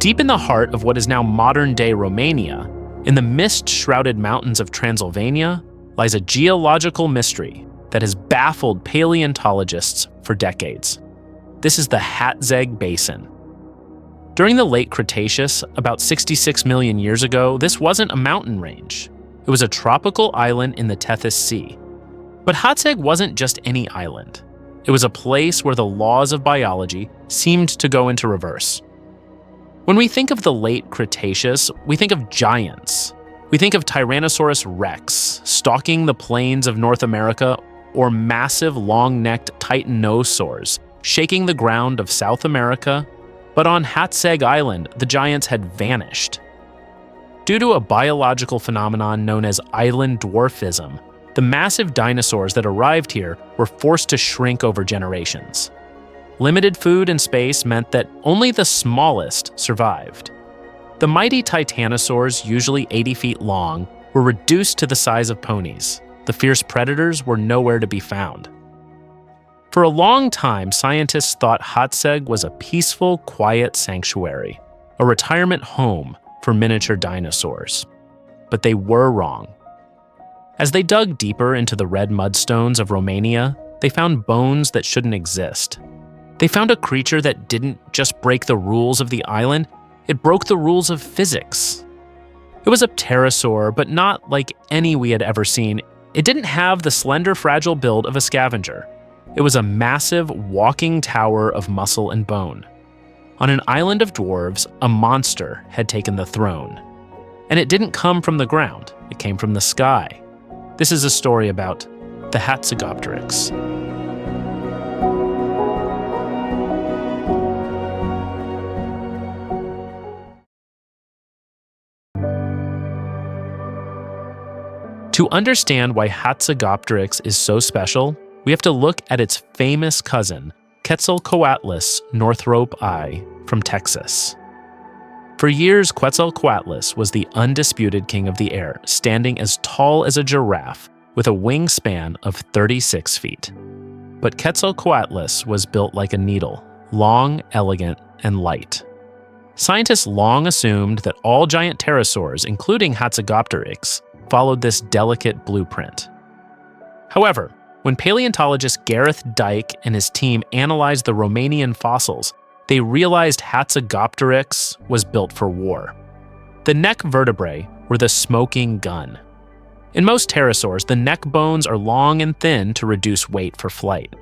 Deep in the heart of what is now modern-day Romania, in the mist-shrouded mountains of Transylvania, lies a geological mystery that has baffled paleontologists for decades. This is the Hateg Basin. During the Late Cretaceous, about 66 million years ago, this wasn't a mountain range. It was a tropical island in the Tethys Sea. But Hatzeg wasn't just any island. It was a place where the laws of biology seemed to go into reverse. When we think of the Late Cretaceous, we think of giants. We think of Tyrannosaurus rex stalking the plains of North America, or massive long-necked titanosaurs shaking the ground of South America. But on Hatzeg Island, the giants had vanished. Due to a biological phenomenon known as island dwarfism, the massive dinosaurs that arrived here were forced to shrink over generations. Limited food and space meant that only the smallest survived. The mighty titanosaurs, usually 80 feet long, were reduced to the size of ponies. The fierce predators were nowhere to be found. For a long time, scientists thought Hatzeg was a peaceful, quiet sanctuary, a retirement home for miniature dinosaurs. But they were wrong. As they dug deeper into the red mudstones of Romania, they found bones that shouldn't exist. They found a creature that didn't just break the rules of the island, it broke the rules of physics. It was a pterosaur, but not like any we had ever seen. It didn't have the slender, fragile build of a scavenger. It was a massive, walking tower of muscle and bone. On an island of dwarves, a monster had taken the throne. And it didn't come from the ground, it came from the sky. This is a story about the Hatzegopteryx. To understand why Hatzegopteryx is so special, we have to look at its famous cousin, Quetzalcoatlus northrope I from Texas. For years, Quetzalcoatlus was the undisputed king of the air, standing as tall as a giraffe with a wingspan of 36 feet. But Quetzalcoatlus was built like a needle, long, elegant, and light. Scientists long assumed that all giant pterosaurs, including Hatzegopteryx, followed this delicate blueprint. However, when paleontologist Gareth Dyke and his team analyzed the Romanian fossils, they realized Hatzegopteryx was built for war. The neck vertebrae were the smoking gun. In most pterosaurs, the neck bones are long and thin to reduce weight for flight.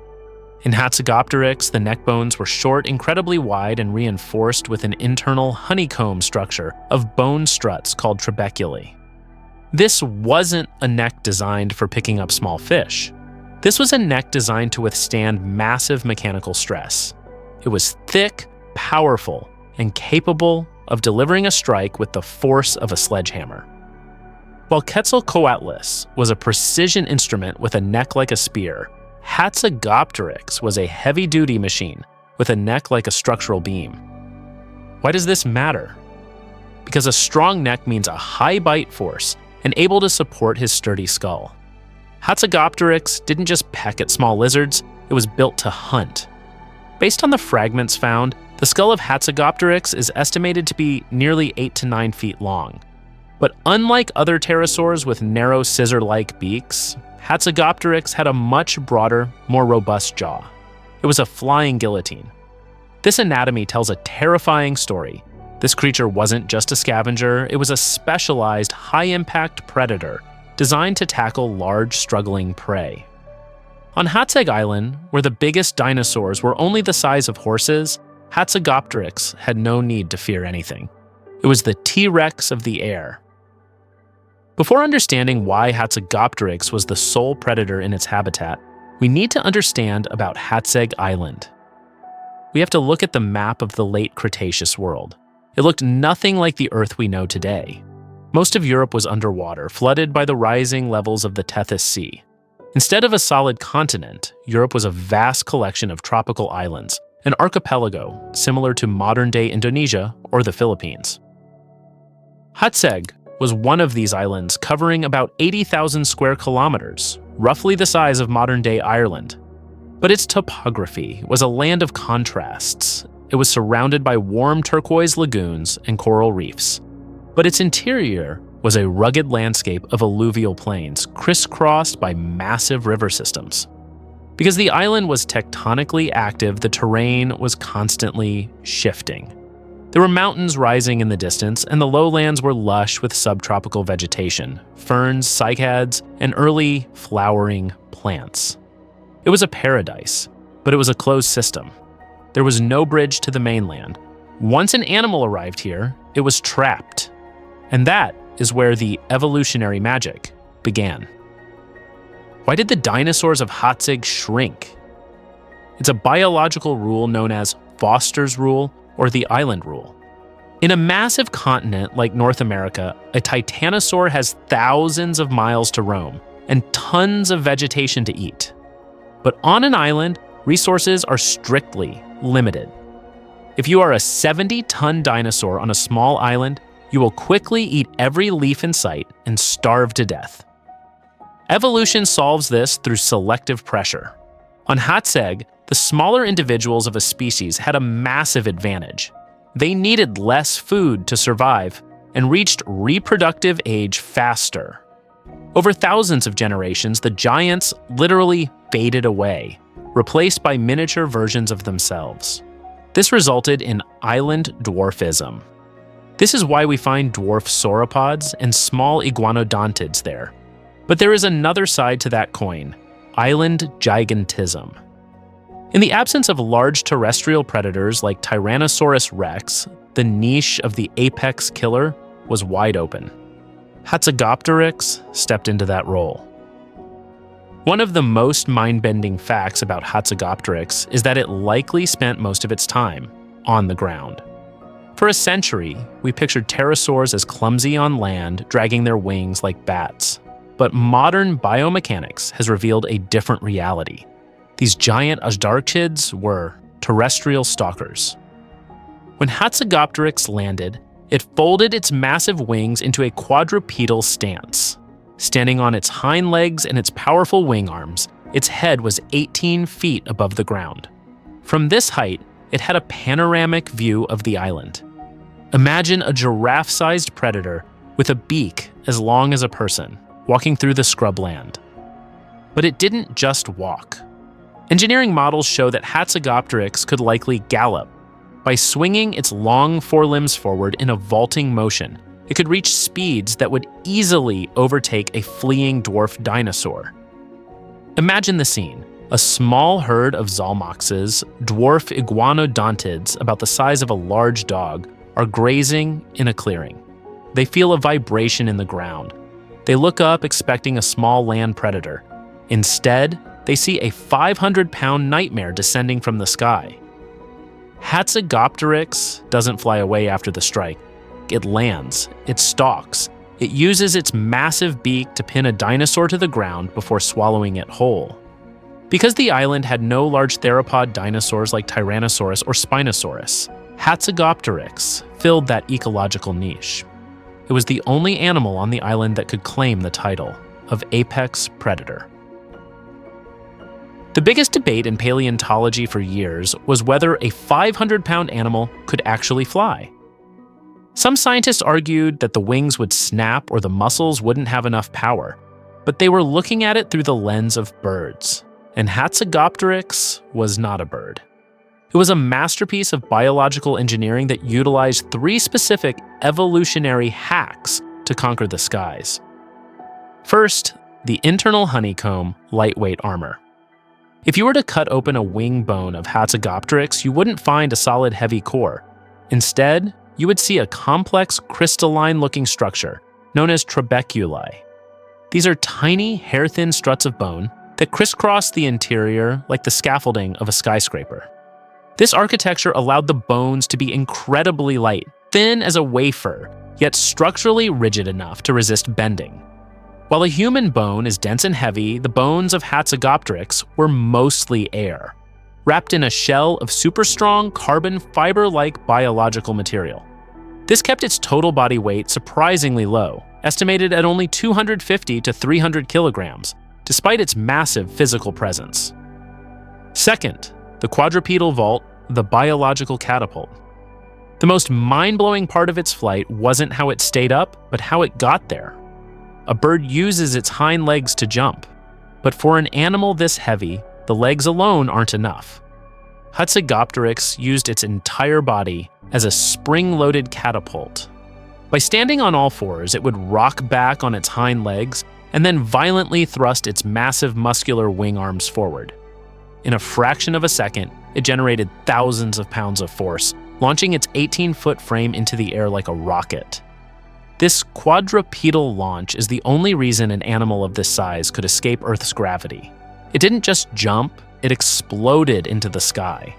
In Hatzegopteryx, the neck bones were short, incredibly wide, and reinforced with an internal honeycomb structure of bone struts called trabeculae. This wasn't a neck designed for picking up small fish. This was a neck designed to withstand massive mechanical stress. It was thick, powerful, and capable of delivering a strike with the force of a sledgehammer. While Quetzalcoatlus was a precision instrument with a neck like a spear, Hatzegopteryx was a heavy-duty machine with a neck like a structural beam. Why does this matter? Because a strong neck means a high bite force and able to support his sturdy skull. Hatzegopteryx didn't just peck at small lizards, it was built to hunt. Based on the fragments found, the skull of Hatzegopteryx is estimated to be nearly 8 to 9 feet long. But unlike other pterosaurs with narrow scissor-like beaks, Hatzegopteryx had a much broader, more robust jaw. It was a flying guillotine. This anatomy tells a terrifying story. This creature wasn't just a scavenger, it was a specialized, high-impact predator designed to tackle large, struggling prey. On Hatzeg Island, where the biggest dinosaurs were only the size of horses, Hatzegopteryx had no need to fear anything. It was the T-Rex of the air. Before understanding why Hatzegopteryx was the sole predator in its habitat, we need to understand about Hatzeg Island. We have to look at the map of the Late Cretaceous world. It looked nothing like the Earth we know today. Most of Europe was underwater, flooded by the rising levels of the Tethys Sea. Instead of a solid continent, Europe was a vast collection of tropical islands, an archipelago similar to modern-day Indonesia or the Philippines. Hatzeg was one of these islands, covering about 80,000 square kilometers, roughly the size of modern-day Ireland. But its topography was a land of contrasts. it was surrounded by warm turquoise lagoons and coral reefs. But its interior was a rugged landscape of alluvial plains crisscrossed by massive river systems. Because the island was tectonically active, the terrain was constantly shifting. There were mountains rising in the distance, and the lowlands were lush with subtropical vegetation, ferns, cycads, and early flowering plants. It was a paradise, but it was a closed system. There was no bridge to the mainland. Once an animal arrived here, it was trapped. And that is where the evolutionary magic began. Why did the dinosaurs of Hatzeg shrink? It's a biological rule known as Foster's rule or the island rule. In a massive continent like North America, a titanosaur has thousands of miles to roam and tons of vegetation to eat. But on an island, resources are strictly limited. If you are a 70-ton dinosaur on a small island, you will quickly eat every leaf in sight and starve to death. Evolution solves this through selective pressure. On Hatzeg, the smaller individuals of a species had a massive advantage. They needed less food to survive and reached reproductive age faster. Over thousands of generations, the giants literally faded away, replaced by miniature versions of themselves. This resulted in island dwarfism. This is why we find dwarf sauropods and small iguanodontids there. But there is another side to that coin, Island Gigantism. In the absence of large terrestrial predators like Tyrannosaurus rex, the niche of the apex killer was wide open. Hatzegopteryx stepped into that role. One of the most mind-bending facts about Hatzegopteryx is that it likely spent most of its time on the ground. For a century, we pictured pterosaurs as clumsy on land, dragging their wings like bats. But modern biomechanics has revealed a different reality. These giant Azhdarchids were terrestrial stalkers. When Hatzegopteryx landed, it folded its massive wings into a quadrupedal stance. Standing on its hind legs and its powerful wing arms, its head was 18 feet above the ground. From this height, it had a panoramic view of the island. Imagine a giraffe-sized predator with a beak as long as a person, walking through the scrubland. But it didn't just walk. Engineering models show that Hatzegopteryx could likely gallop. By swinging its long forelimbs forward in a vaulting motion, it could reach speeds that would easily overtake a fleeing dwarf dinosaur. Imagine the scene. A small herd of zalmoxes, dwarf iguanodontids about the size of a large dog, are grazing in a clearing. They feel a vibration in the ground. They look up expecting a small land predator. Instead, they see a 500-pound nightmare descending from the sky. Hatzegopteryx doesn't fly away after the strike. It lands, it stalks, it uses its massive beak to pin a dinosaur to the ground before swallowing it whole. Because the island had no large theropod dinosaurs like Tyrannosaurus or Spinosaurus, Hatzegopteryx filled that ecological niche. It was the only animal on the island that could claim the title of apex predator. The biggest debate in paleontology for years was whether a 500-pound animal could actually fly. Some scientists argued that the wings would snap or the muscles wouldn't have enough power, but they were looking at it through the lens of birds, and Hatzegopteryx was not a bird. It was a masterpiece of biological engineering that utilized 3 specific evolutionary hacks to conquer the skies. First, the internal honeycomb lightweight armor. If you were to cut open a wing bone of Hatzegopteryx, you wouldn't find a solid heavy core. Instead, you would see a complex crystalline-looking structure known as trabeculae. These are tiny, hair-thin struts of bone that crisscross the interior like the scaffolding of a skyscraper. This architecture allowed the bones to be incredibly light, thin as a wafer, yet structurally rigid enough to resist bending. While a human bone is dense and heavy, the bones of Hatzegopteryx were mostly air, wrapped in a shell of super-strong carbon fiber-like biological material. This kept its total body weight surprisingly low, estimated at only 250 to 300 kilograms, despite its massive physical presence. Second, the quadrupedal vault the biological catapult. The most mind-blowing part of its flight wasn't how it stayed up, but how it got there. A bird uses its hind legs to jump, but for an animal this heavy, the legs alone aren't enough. Hatzegopteryx used its entire body as a spring-loaded catapult. By standing on all fours, it would rock back on its hind legs and then violently thrust its massive muscular wing arms forward. In a fraction of a second, it generated thousands of pounds of force, launching its 18-foot frame into the air like a rocket. This quadrupedal launch is the only reason an animal of this size could escape Earth's gravity. It didn't just jump, it exploded into the sky.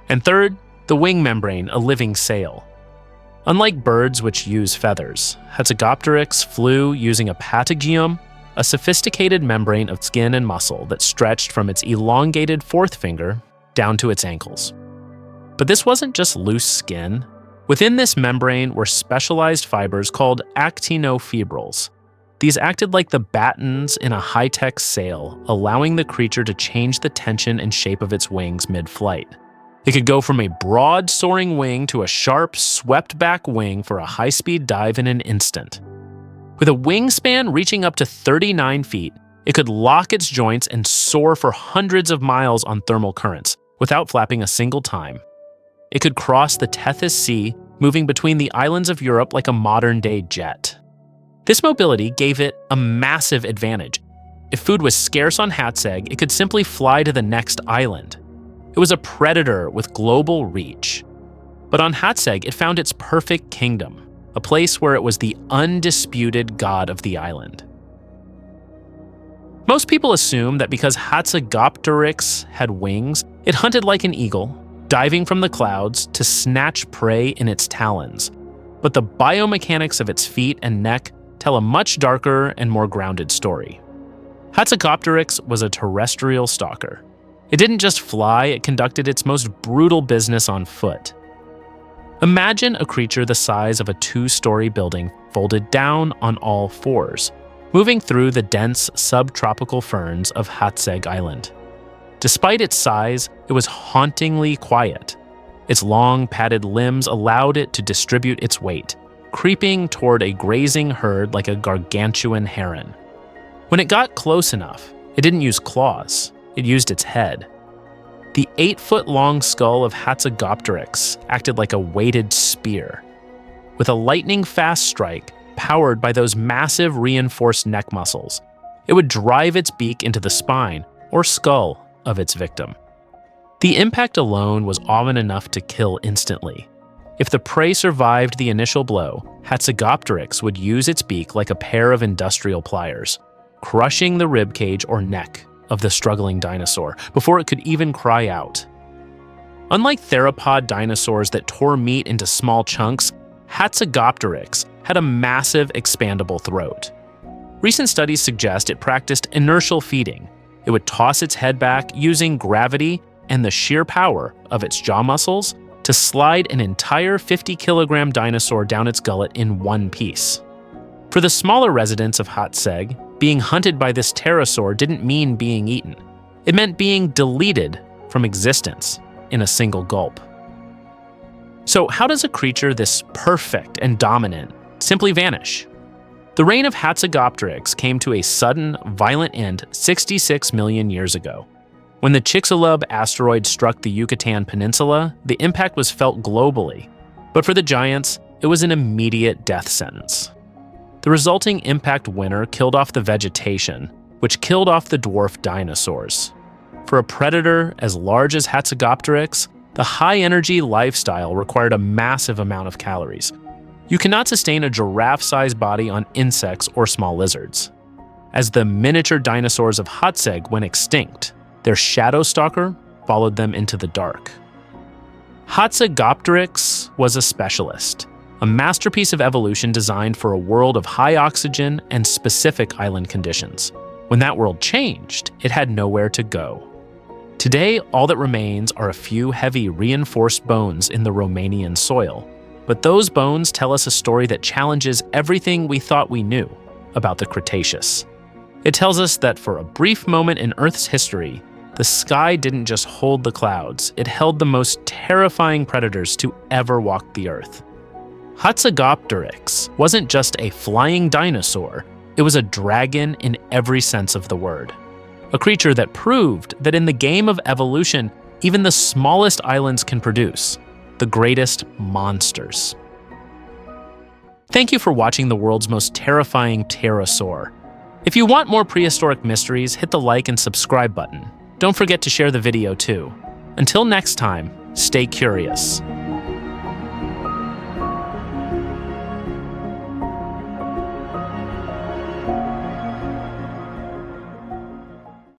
And third, the wing membrane, a living sail. Unlike birds which use feathers, Hatzegopteryx flew using a patagium, a sophisticated membrane of skin and muscle that stretched from its elongated fourth finger down to its ankles. But this wasn't just loose skin. Within this membrane were specialized fibers called actinofibrils. These acted like the battens in a high-tech sail, allowing the creature to change the tension and shape of its wings mid-flight. It could go from a broad soaring wing to a sharp, swept-back wing for a high-speed dive in an instant. With a wingspan reaching up to 39 feet, it could lock its joints and soar for hundreds of miles on thermal currents without flapping a single time. It could cross the Tethys Sea, moving between the islands of Europe like a modern-day jet. This mobility gave it a massive advantage. If food was scarce on Hatzeg, it could simply fly to the next island. It was a predator with global reach. But on Hatzeg, it found its perfect kingdom, a place where it was the undisputed god of the island. Most people assume that because Hatzegopteryx had wings, it hunted like an eagle, diving from the clouds to snatch prey in its talons. But the biomechanics of its feet and neck tell a much darker and more grounded story. Hatzegopteryx was a terrestrial stalker. It didn't just fly, it conducted its most brutal business on foot. Imagine a creature the size of a 2-story building folded down on all fours, moving through the dense subtropical ferns of Hatzeg Island. Despite its size, it was hauntingly quiet. Its long, padded limbs allowed it to distribute its weight, creeping toward a grazing herd like a gargantuan heron. When it got close enough, it didn't use claws, it used its head. The 8-foot-long skull of Hatzegopteryx acted like a weighted spear. With a lightning-fast strike, powered by those massive reinforced neck muscles, it would drive its beak into the spine or skull of its victim. The impact alone was often enough to kill instantly. If the prey survived the initial blow, Hatzegopteryx would use its beak like a pair of industrial pliers, crushing the ribcage or neck of the struggling dinosaur before it could even cry out. Unlike theropod dinosaurs that tore meat into small chunks, Hatzegopteryx had a massive expandable throat. Recent studies suggest it practiced inertial feeding. It would toss its head back using gravity and the sheer power of its jaw muscles to slide an entire 50-kilogram dinosaur down its gullet in one piece. For the smaller residents of Hatzeg, being hunted by this pterosaur didn't mean being eaten. It meant being deleted from existence in a single gulp. So how does a creature this perfect and dominant simply vanish? The reign of Hatzegopteryx came to a sudden, violent end 66 million years ago. When the Chicxulub asteroid struck the Yucatan Peninsula, the impact was felt globally. But for the giants, it was an immediate death sentence. The resulting impact winter killed off the vegetation, which killed off the dwarf dinosaurs. For a predator as large as Hatzegopteryx, the high-energy lifestyle required a massive amount of calories. You cannot sustain a giraffe-sized body on insects or small lizards. As the miniature dinosaurs of Hatzeg went extinct, their shadow stalker followed them into the dark. Hatzegopteryx was a specialist, a masterpiece of evolution designed for a world of high oxygen and specific island conditions. When that world changed, it had nowhere to go. Today, all that remains are a few heavy reinforced bones in the Romanian soil. But those bones tell us a story that challenges everything we thought we knew about the Cretaceous. It tells us that for a brief moment in Earth's history, The sky didn't just hold the clouds, it held the most terrifying predators to ever walk the earth. Hatzegopteryx wasn't just a flying dinosaur, it was a dragon in every sense of the word. A creature that proved that in the game of evolution, even the smallest islands can produce the greatest monsters. Thank you for watching the world's most terrifying pterosaur. If you want more prehistoric mysteries, hit the like and subscribe button. Don't forget to share the video too. Until next time, stay curious.